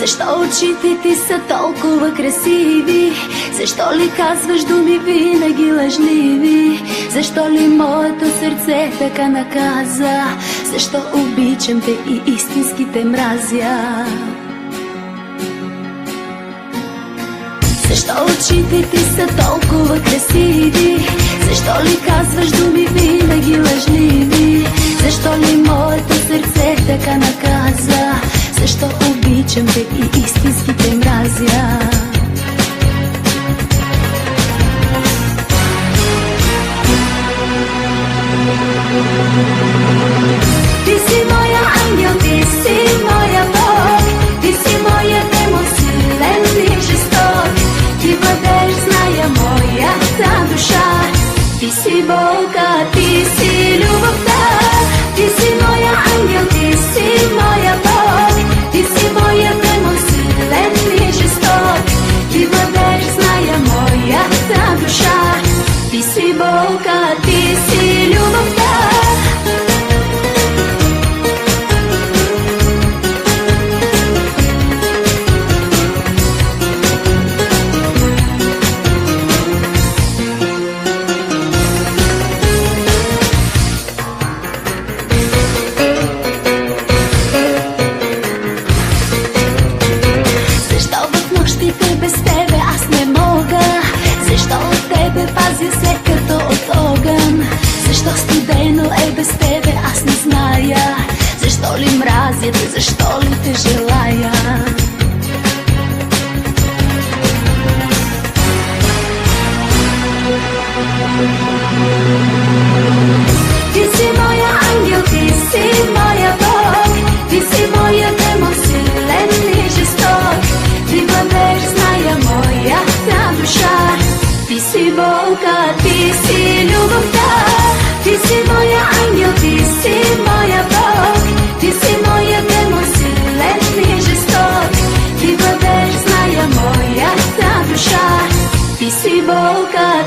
Защо очите ти са толкова красиви? Защо ли казваш думи винаги лъжливи? Защо ли моето сърце така наказа? Защо обичам те и истински те мразя? Защо очите ти са толкова красиви? Защо ли казваш думи винаги лъжливи? Защо ли моето сърце така наказа? Защо обичам те и истински те мразя? Ти си моя ангел, ти си моя Бог, ти си моя демон, силен и жесток. Ти владееш, зная моята душа. Ти си Бога, ти си любовта. Ти си моя ангел, ти си моя Бог, ти си моя демон, силен и жесток. Ти владееш, зная моята душа. Ти си Бога, ти си любовта. Без тебе аз не мога. Защо от тебе пазя след като от огън? Защо студено е без тебе аз не зная? Защо ли мразя те, защо ли те желая? Ти си моя ангел, ти си моя Бог, ти си моя демон, силен и жесток. Ти владееш, зная моята душа. Ти си Бога, ти си любовта. Ти си моя ангел, ти си моя Бог, ти си моя демон, силен и жесток. Ти владееш, зная моята душа. Ти си Бога,